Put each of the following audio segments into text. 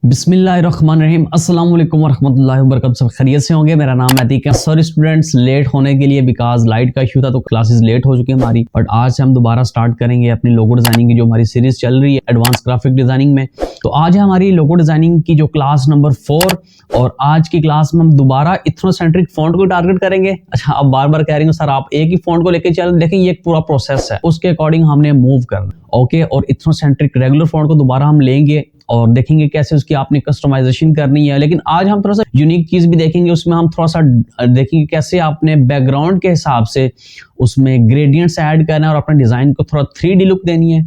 बिस्मिल्लाहिर्रहमानिर्रहीम। अस्सलाम वालेकुम वरहमतुल्लाहि वबरकातुहू। सब खैरियत से होंगे। मेरा नाम अतीक है। सॉरी स्टूडेंट्स लेट होने के लिए, बिकॉज लाइट का इशू था तो क्लासेस लेट हो चुकी है हमारी। बट आज से हम दोबारा स्टार्ट करेंगे अपनी लोगो डिजाइनिंग की जो हमारी सीरीज चल रही है एडवांस ग्राफिक डिजाइनिंग में। तो आज है हमारी लोगो डिजाइनिंग की जो क्लास नंबर 4 और आज की क्लास में हम दोबारा इथनोसेंट्रिक फॉन्ट को टारगेट करेंगे। अच्छा, अब बार बार कह रही हूँ सर आप एक ही फॉन्ट को लेकर चल, देखिए ये एक पूरा प्रोसेस है, उसके अकॉर्डिंग हमने मूव करना। ओके, और इथनोसेंट्रिक रेगुलर फॉन्ट को दोबारा हम लेंगे और देखेंगे कैसे उसकी आपने कस्टमाइजेशन करनी है। लेकिन आज हम थोड़ा सा यूनिक चीज भी देखेंगे, उसमें हम थोड़ा सा देखेंगे कैसे आपने बैकग्राउंड के हिसाब से उसमें ग्रेडियंट्स ऐड करना है और अपने डिजाइन को थोड़ा 3D लुक देनी है।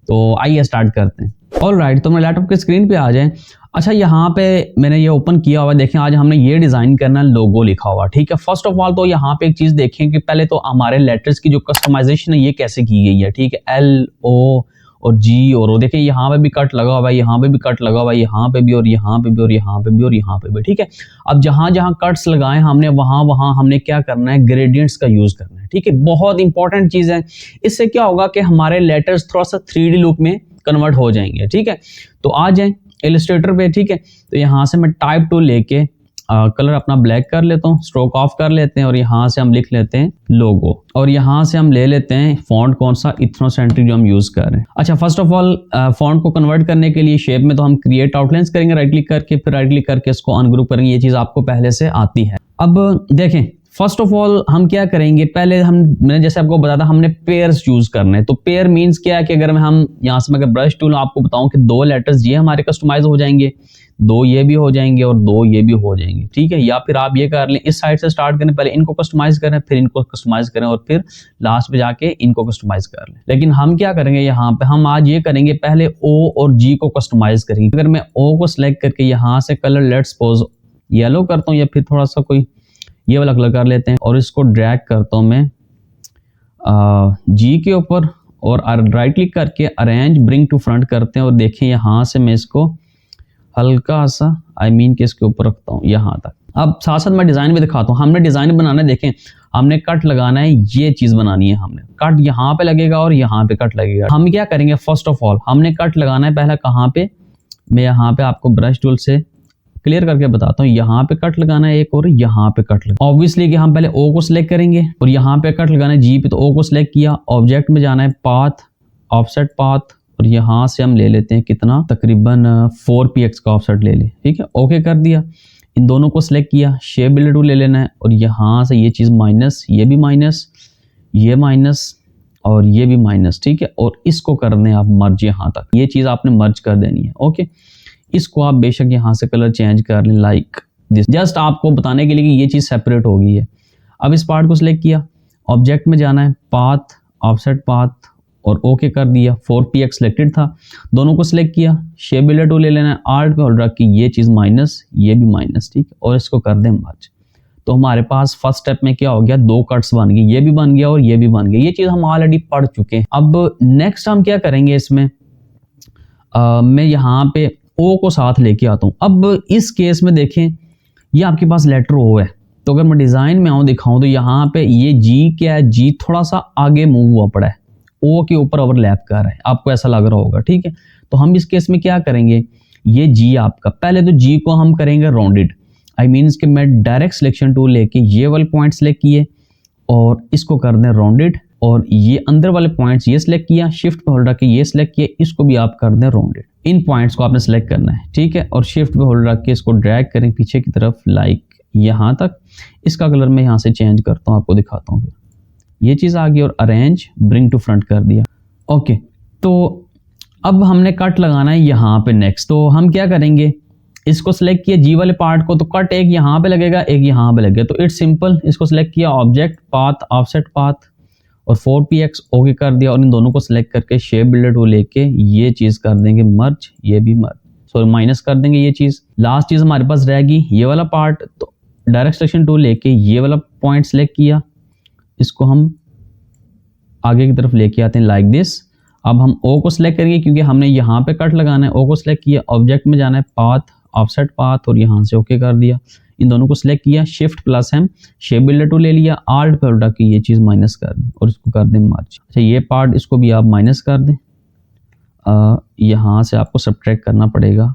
तो आइए स्टार्ट करते हैं। ऑलराइट, तो मैं लैपटॉप के स्क्रीन पे आ जाएं। अच्छा, यहाँ पे मैंने ये ओपन किया हुआ है, देखें आज हमने ये डिजाइन करना है, लोगो लिखा हुआ, ठीक है। फर्स्ट ऑफ ऑल तो यहाँ पे एक चीज देखें कि पहले तो हमारे लेटर्स की जो कस्टमाइजेशन है ये कैसे की गई है, ठीक है। LO और G और O, देखिए यहाँ पे भी कट लगा हुआ है, यहाँ पे भी कट लगा हुआ है, यहाँ पे भी और यहाँ पे भी और यहाँ पे भी और यहाँ पे भी, ठीक है। अब जहाँ जहाँ कट्स लगाए हमने वहाँ वहाँ हमने क्या करना है, ग्रेडियंट्स का यूज करना है, ठीक है। बहुत इंपॉर्टेंट चीज है। इससे क्या होगा कि हमारे लेटर्स थोड़ा सा 3D लुक में कन्वर्ट हो जाएंगे, ठीक है। तो आ जाए इलस्ट्रेटर पे, ठीक है। तो यहाँ से मैं टाइप टूल लेके कलर अपना ब्लैक कर लेता हूँ, स्ट्रोक ऑफ कर लेते हैं और यहाँ से हम लिख लेते हैं लोगो और यहाँ से हम ले लेते हैं फॉन्ट कौन सा, इथनोसेंट्रिक जो हम यूज कर रहे हैं। अच्छा, फर्स्ट ऑफ ऑल फॉन्ट को कन्वर्ट करने के लिए शेप में तो हम क्रिएट आउटलाइंस करेंगे राइट क्लिक करके, फिर राइट क्लिक करके इसको अनग्रुप करेंगे। ये चीज आपको पहले से आती है। अब देखें फर्स्ट ऑफ ऑल हम क्या करेंगे, पहले मैंने जैसे आपको बताया था हमने पेयर्स यूज करने हैं। तो पेयर मींस क्या है कि अगर हम यहाँ से मैं ब्रश टूल आपको बताऊं कि 2 लेटर्स ये हमारे कस्टमाइज हो जाएंगे, 2 ये भी हो जाएंगे और 2 ये भी हो जाएंगे, ठीक है। या फिर आप ये कर लें, इस साइड से स्टार्ट करें, पहले इनको कस्टमाइज करें, फिर इनको कस्टमाइज करें और फिर लास्ट पे जाके इनको कस्टमाइज कर लें। लेकिन हम क्या करेंगे, यहाँ पे हम आज ये करेंगे, पहले O और G को कस्टमाइज करेंगे। अगर मैं O को सिलेक्ट करके यहाँ से कलर लेट्स सपोज येलो करता हूँ या फिर थोड़ा सा कोई ये वाला कलर कर लेते हैं और इसको ड्रैग करता हूँ मैं G के ऊपर और राइट क्लिक करके अरेंज ब्रिंग टू फ्रंट करते हैं और देखें यहाँ से मैं इसको हल्का सा कि इसके ऊपर रखता हूँ यहाँ तक। अब साथ साथ मैं डिजाइन भी दिखाता हूँ। हमने डिजाइन बनाना है, देखें हमने कट लगाना है, ये चीज बनानी है। हमने कट यहाँ पे लगेगा और यहाँ पे कट लगेगा। हम क्या करेंगे, फर्स्ट ऑफ ऑल हमने कट लगाना है पहला कहाँ पे, मैं यहाँ पे आपको ब्रश टूल से क्लियर करके बताता हूँ। यहाँ पे कट लगाना है एक और यहाँ पे कट लगाना। ऑब्वियसली कि हम पहले O को सिलेक्ट करेंगे और यहाँ पे कट लगाना है G पे, तो O को सिलेक्ट किया, ऑब्जेक्ट में जाना है पाथ, ऑफसेट पाथ और यहाँ से हम ले लेते हैं कितना, तकरीबन 4px का ऑफसेट ले लें, ठीक है। ओके कर दिया, इन दोनों को सिलेक्ट किया, शेप बिल्डर टूल ले लेना है और यहाँ से ये चीज़ माइनस, ये भी माइनस, ये माइनस और ये भी माइनस, ठीक है। और इसको करने हैं आप मर्ज, यहाँ तक ये चीज़ आपने मर्ज कर देनी है। ओके, इसको आप बेशक यहाँ से कलर चेंज कर लें लाइक दिस, जस्ट आपको बताने के लिए कि ये चीज़ सेपरेट हो गई है। अब इस पार्ट को सिलेक्ट किया, ऑब्जेक्ट में जाना है, पाथ, ऑफसेट पाथ और ओके कर दिया। 4px सिलेक्टेड था, दोनों को सिलेक्ट किया, शेप बिल्डर टूल ले लेना है, आर्ट पे होल्ड रख के ये चीज़ माइनस, ये भी माइनस, ठीक है। और इसको कर दें मर्ज। तो हमारे पास फर्स्ट स्टेप में क्या हो गया, 2 कट्स बन गए, ये भी बन गया और ये भी बन गया। ये चीज़ हम ऑलरेडी पढ़ चुके हैं। अब नेक्स्ट हम क्या करेंगे, इसमें मैं यहाँ पे O को साथ लेके आता हूँ। अब इस केस में देखें ये आपके पास लेटर O है, तो अगर मैं डिजाइन में आऊँ दिखाऊं तो यहाँ पे ये G क्या है, G थोड़ा सा आगे मूव हुआ पड़ा है, O के ऊपर ओवरलैप कर रहा है, आपको ऐसा लग रहा होगा, ठीक है। तो हम इस केस में क्या करेंगे, ये G आपका, पहले तो G को हम करेंगे राउंडेड, मीन्स कि मैं डायरेक्ट सिलेक्शन टूल लेके ये वाले पॉइंट सिलेक्ट किए और इसको कर दें राउंडेड और ये अंदर वाले पॉइंट्स ये सिलेक्ट किया, शिफ्ट पे होल्ड रख के ये सिलेक्ट किया, इसको भी आप कर दें राउंडेड। इन पॉइंट्स को आपने सिलेक्ट करना है, ठीक है। और शिफ्ट पे होल्ड रख के इसको ड्रैग करें पीछे की तरफ लाइक यहाँ तक। इसका कलर मैं यहाँ से चेंज करता हूँ, आपको दिखाता हूँ। ये चीज़ आ गई और अरेंज ब्रिंग टू फ्रंट कर दिया। ओके, तो अब हमने कट लगाना है यहाँ पे नेक्स्ट। तो हम क्या करेंगे, इसको सिलेक्ट किया G वाले पार्ट को, तो कट एक यहाँ पे लगेगा, एक यहाँ पे लगेगा। तो इट्स सिंपल, इसको सिलेक्ट किया, ऑब्जेक्ट पाथ, ऑफसेट पाथ और 4px ओके कर दिया और इन दोनों को सिलेक्ट करके शेप बिल्डर टूल लेके ये चीज़ कर देंगे मर्ज, ये भी मर्ज, सॉरी माइनस कर देंगे ये चीज़। लास्ट चीज़ हमारे पास रहेगी ये वाला पार्ट, तो डायरेक्ट सिलेक्शन टूल लेके ये वाला पॉइंट सिलेक्ट किया, इसको हम आगे की तरफ लेके आते हैं लाइक दिस। अब हम O को सिलेक्ट करेंगे क्योंकि हमने यहाँ पे कट लगाना है। O को सिलेक्ट किया, ऑब्जेक्ट में जाना है, पाथ, ऑफसेट पाथ और यहाँ से ओके कर दिया। इन दोनों को सिलेक्ट किया, shift plus M, shape builder tool ले लिया, आल्ट पे उल्टा के ये चीज़ माइनस कर दी और इसको कर दें मर्ज। अच्छा, ये पार्ट इसको भी आप माइनस कर दें, यहाँ से आपको सब्ट्रैक्ट करना पड़ेगा